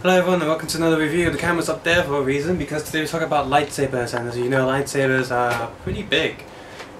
Hello everyone and welcome to another review. The camera's up there for a reason, because today we're talking about lightsabers, and as you know, lightsabers are pretty big.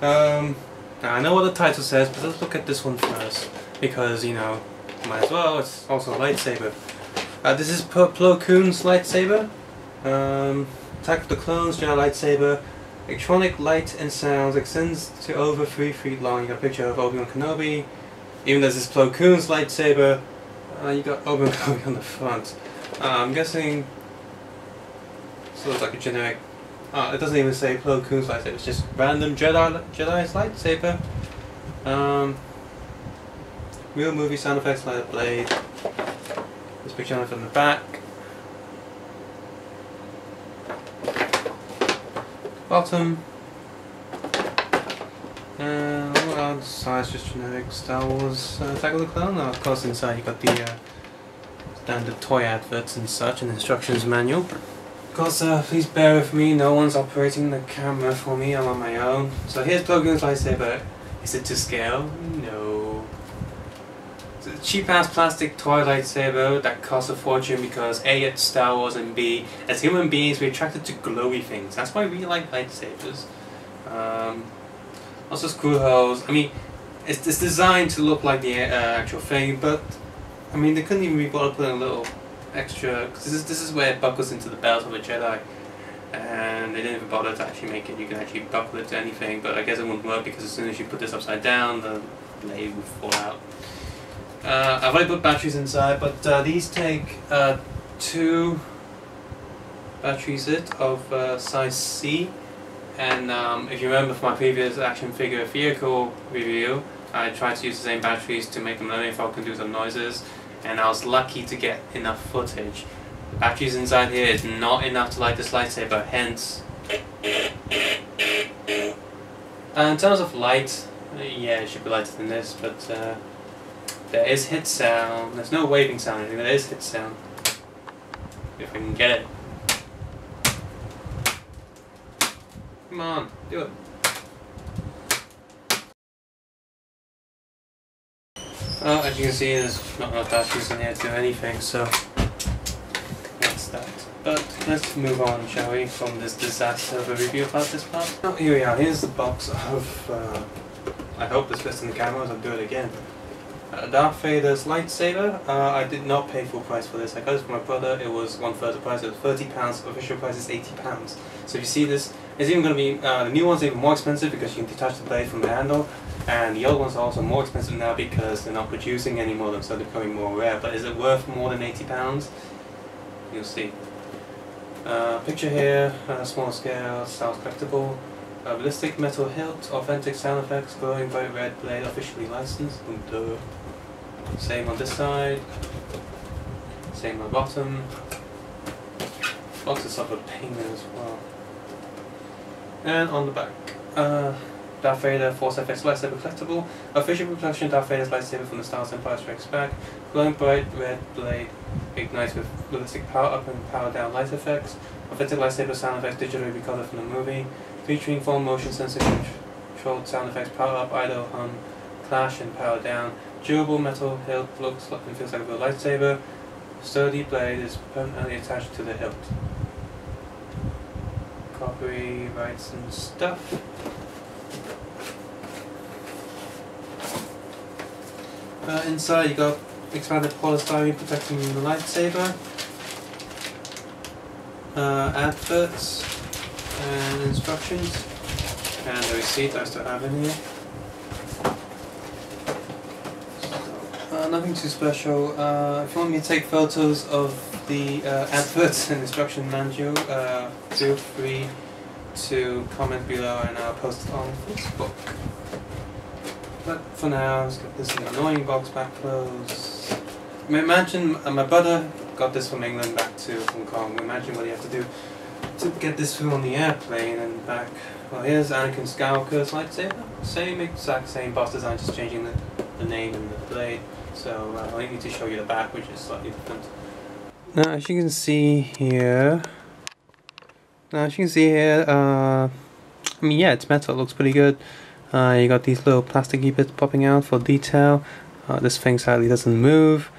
Now I know what the title says, but let's look at this one first, because you know, might as well, it's also a lightsaber. This is Plo Koon's lightsaber. Attack of the Clones, Jedi lightsaber. Electronic light and sounds extends to over 3 feet long. You got a picture of Obi-Wan Kenobi. Even though this is Plo Koon's lightsaber, you got Obi-Wan Kenobi on the front. I'm guessing this looks like a generic. It doesn't even say Plo Koon's lightsaber. It's just random Jedi's lightsaber. Real movie sound effects like a blade. This picture on from the back. Bottom. Size just generic Star Wars Attack of the Clone. Of course, inside you got the standard toy adverts and such, and instructions manual. Of course, please bear with me, no one's operating the camera for me, I'm on my own. So here's Plo Koon's lightsaber. Is it to scale? No. It's a cheap ass plastic toy lightsaber that costs a fortune because A, it's Star Wars, and B, as human beings we're attracted to glowy things. That's why we like lightsabers. Also screw holes. I mean, it's designed to look like the actual thing, but I mean, they couldn't even be bothered putting a little extra, because this is where it buckles into the belt of a Jedi, and they didn't even bother to actually make it. You can actually buckle it to anything, but I guess it wouldn't work because as soon as you put this upside down, the blade would fall out. I've already put batteries inside, but these take 2 batteries of size C, and if you remember from my previous action figure vehicle review, I tried to use the same batteries to make them learn if I can do some noises, and I was lucky to get enough footage. The batteries inside here is not enough to light this lightsaber, hence. In terms of light, yeah, it should be lighter than this, but there is hit sound. There's no waving sound or anything, there is hit sound. If I can get it. Come on, do it. Well, as you can see, there's not enough batteries in here to do anything, so that's that. But let's move on, shall we, from this disaster of a review about this part. Oh, here we are. Here's the box of, I hope this fits in the camera, so I'll do it again. Darth Vader's lightsaber. I did not pay full price for this. I got it from my brother. It was 1/3 the price. It was £30. Official price is £80. So if you see this, it's even going to be the new one's even more expensive because you can detach the blade from the handle, and the old ones are also more expensive now because they're not producing any more of them, so they're becoming more rare. But is it worth more than £80? You'll see. Picture here, small scale, styles collectible. Realistic metal hilt, authentic sound effects, glowing bright red blade, officially licensed. Same on this side. Same on the bottom. Box is sort of a pain as well. And on the back, Darth Vader Force FX lightsaber collectible. Official reproduction Darth Vader's lightsaber from the Star Wars Empire Strikes Back. Glowing bright red blade ignites with realistic power up and power down light effects. Authentic lightsaber sound effects digitally recorded from the movie. Featuring full motion sensor controlled sound effects, power up, idle, hum, clash, and power down. Durable metal hilt looks like and feels like a real lightsaber. Sturdy blade is permanently attached to the hilt. Copyrights and stuff. Inside you got expanded polystyrene protecting the lightsaber. Adverts and instructions, and the receipt I still have in here. So, nothing too special. If you want me to take photos of the adverts and instruction manual, feel free to comment below and I'll post it on Facebook. But for now, let's get this annoying box back closed. I mean, imagine my brother got this from England back to Hong Kong. Imagine what you have to do to get this through on the airplane and back. Well, here's Anakin Skywalker's lightsaber. Same exact same boss design, just changing the name and the blade. So I need to show you the back, which is slightly different. Now, as you can see here, I mean, yeah, it's metal. It looks pretty good. You got these little plasticky bits popping out for detail. This thing sadly doesn't move.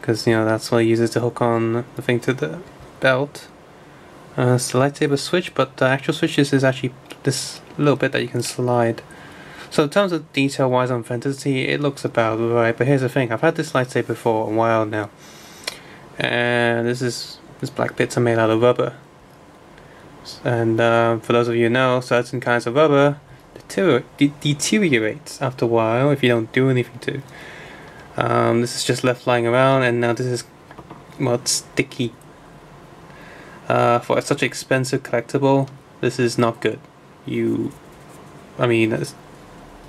because you know that's what it uses to hook on the thing to the belt. It's the lightsaber switch, but the actual switches is actually this little bit that you can slide. So in terms of detail wise on fantasy, it looks about right, but here's the thing, I've had this lightsaber for a while now, and this black bits are made out of rubber, and for those of you who know, certain kinds of rubber deteriorates after a while if you don't do anything to. This is just left lying around, and now this is, well, it's sticky. For such an expensive collectible, this is not good. I mean, it's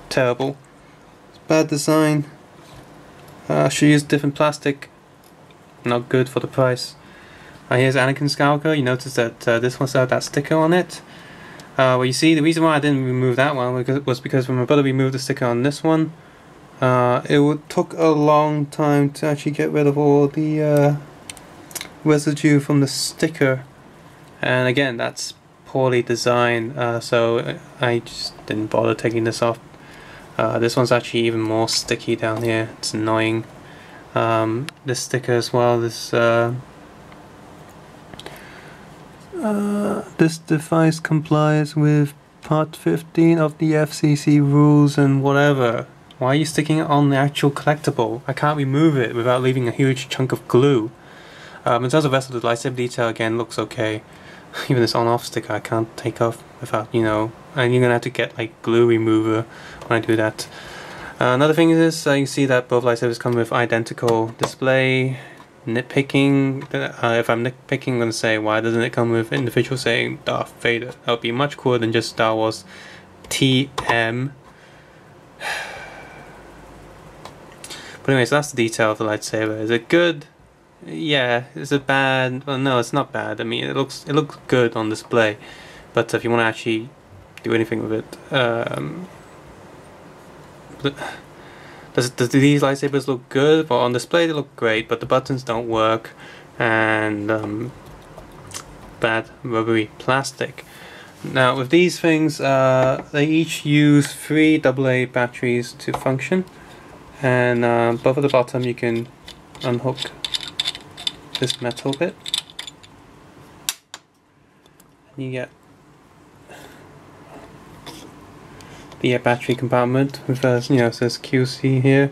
terrible. It's bad design. Should use different plastic. Not good for the price. Here's Anakin Skywalker. You notice that this one still had that sticker on it. Well, you see, the reason why I didn't remove that one was because when my brother removed the sticker on this one, took a long time to actually get rid of all the residue from the sticker, and again, that's poorly designed, so I just didn't bother taking this off. This one's actually even more sticky down here. It's annoying. This sticker as well, this device complies with part 15 of the FCC rules and whatever. Why are you sticking it on the actual collectible? I can't remove it without leaving a huge chunk of glue. In terms of the rest of the lightsaber detail, again, looks okay. Even this on-off sticker I can't take off without, you know, and you're gonna have to get like glue remover when I do that. Another thing is this, you can see that both lightsabers come with identical display. Nitpicking, if I'm nitpicking, I'm gonna say, why doesn't it come with individual saying Darth Vader? That would be much cooler than just Star Wars TM. But anyway, so that's the detail of the lightsaber. Is it good? Yeah. Is it bad? Well, no, it's not bad. I mean, it looks good on display, but if you want to actually do anything with it, do these lightsabers look good? Well, on display they look great, but the buttons don't work, and bad rubbery plastic. Now with these things, they each use 3 AA batteries to function, and both at the bottom you can unhook this metal bit, and you get the battery compartment with you know, it says QC here.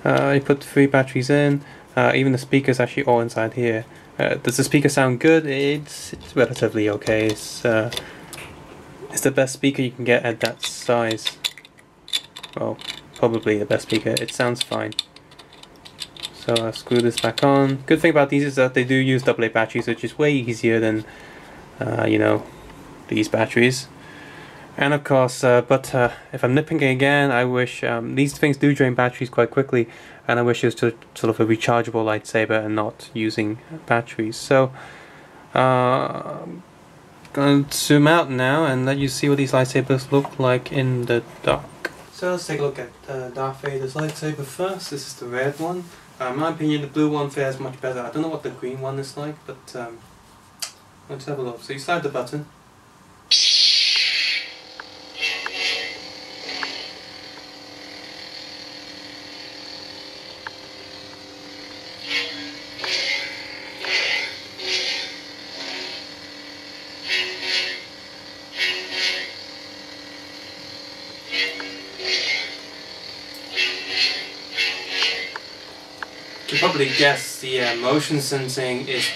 You put 3 batteries in. Even the speaker's actually all inside here. Does the speaker sound good? It's relatively okay. It's the best speaker you can get at that size. Well, probably the best speaker. It sounds fine. So I'll screw this back on. Good thing about these is that they do use AA batteries, which is way easier than you know, these batteries. And of course, if I'm nitpicking again, I wish these things do drain batteries quite quickly, and I wish it was sort of a rechargeable lightsaber and not using batteries. So, I'm going to zoom out now and let you see what these lightsabers look like in the dark. So let's take a look at Darth Vader's lightsaber first. This is the red one. In my opinion, the blue one fares much better. I don't know what the green one is like, but let's have a look. So you slide the button. You probably guess the motion sensing is.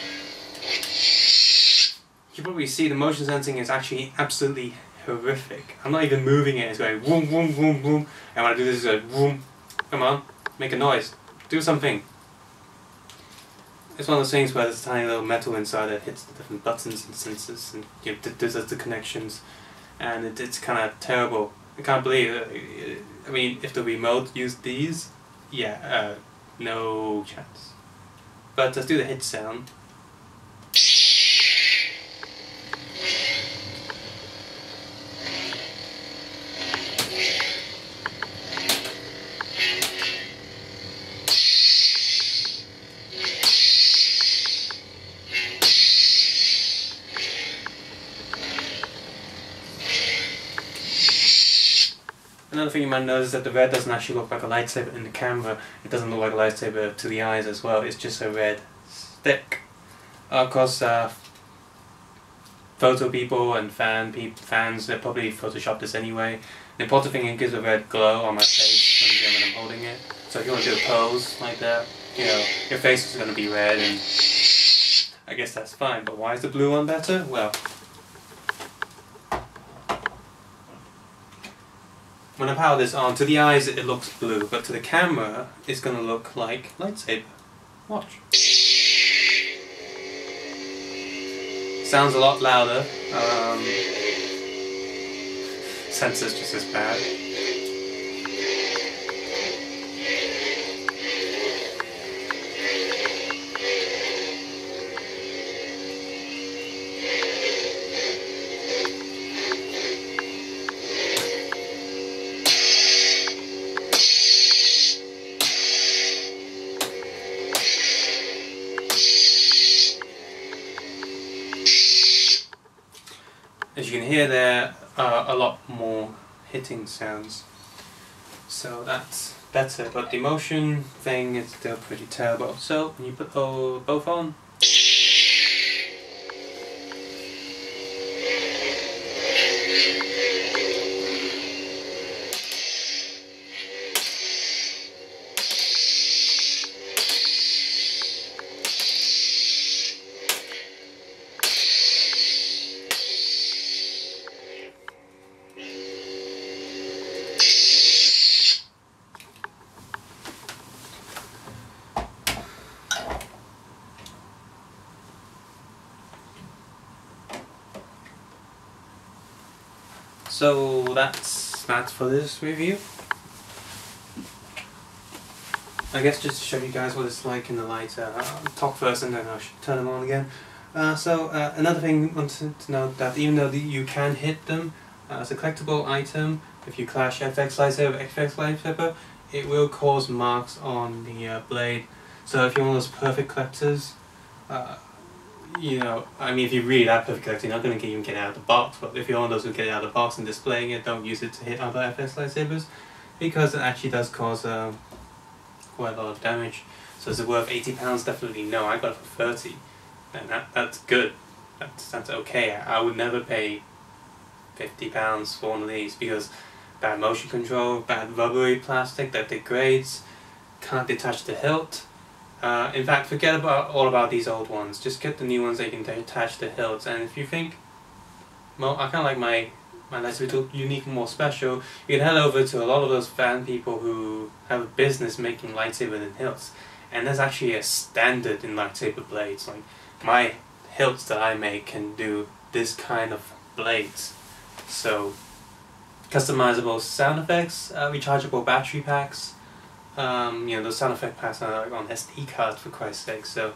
You probably see the motion sensing is actually absolutely horrific. I'm not even moving it, it's going boom, boom, boom, boom. And when I do this, it's going boom. Come on, make a noise. Do something. It's one of those things where there's a tiny little metal inside that hits the different buttons and sensors, and you know, does the connections, and it's kind of terrible. I can't believe it. I mean, if the remote used these, yeah, no chance. But let's do the hit sound. another thing you might notice is that the red doesn't actually look like a lightsaber in the camera. It doesn't look like a lightsaber to the eyes as well. It's just a red stick. Of course, photo people and fans, they probably photoshopped this anyway. The important thing, it gives a red glow on my face when I'm holding it. So if you want to do a pose like that, you know, your face is going to be red, and I guess that's fine. But why is the blue one better? Well, when I power this on, to the eyes it looks blue, but to the camera it's going to look like lightsaber. Watch. Sounds a lot louder. Sensor's just as bad. As you can hear, there are a lot more hitting sounds, so that's better, but the motion thing is still pretty terrible. So when you put both on, so that's for this review. I guess just to show you guys what it's like in the light, talk first and then I'll turn them on again. Another thing I wanted to note, that even though you can hit them as a collectible item, if you clash FX lightsaber, FX lightsaber, it will cause marks on the blade. So if you're one of those perfect collectors, you know, I mean, if you're really that perfect collector, you're not going to even get it out of the box. But if you're one of those who get it out of the box and displaying it, don't use it to hit other FX lightsabers, because it actually does cause quite a lot of damage. So is it worth £80? Definitely no. I got it for 30, and that's good. That's okay. I would never pay £50 for one of these, because bad motion control, bad rubbery plastic that degrades, can't detach the hilt. In fact, forget all about these old ones. Just get the new ones that you can attach the hilts. And if you think, well, I kind of like my lightsaber tool unique and more special, you can head over to a lot of those fan people who have a business making lightsaber and hilts. And there's actually a standard in lightsaber blades. Like, my hilts that I make can do this kind of blades. So, customizable sound effects, rechargeable battery packs. You know, those sound effect packs are like on SD cards, for Christ's sake. So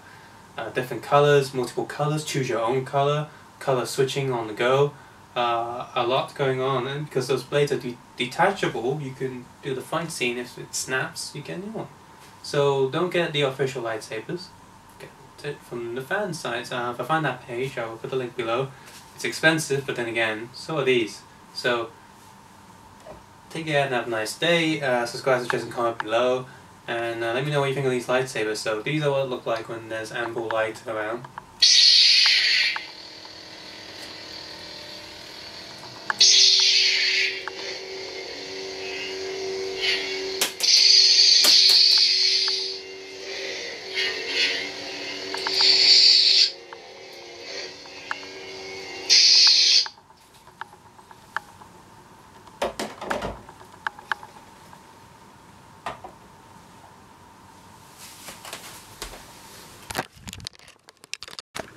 different colors, multiple colors, choose your own color switching on the go, a lot going on. And because those blades are detachable, you can do the fight scene. If it snaps, you get a new one. So don't get the official lightsabers, get it from the fan site. If I find that page, I will put the link below. It's expensive, but then again, so are these. So take care and have a nice day. Subscribe, suggest, and comment below, and let me know what you think of these lightsabers. So these are what it look like when there's ample light around.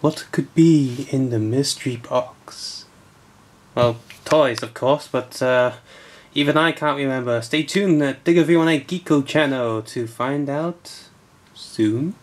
What could be in the mystery box? Well, toys of course, but even I can't remember. Stay tuned at Digger V18 Geeko channel to find out soon.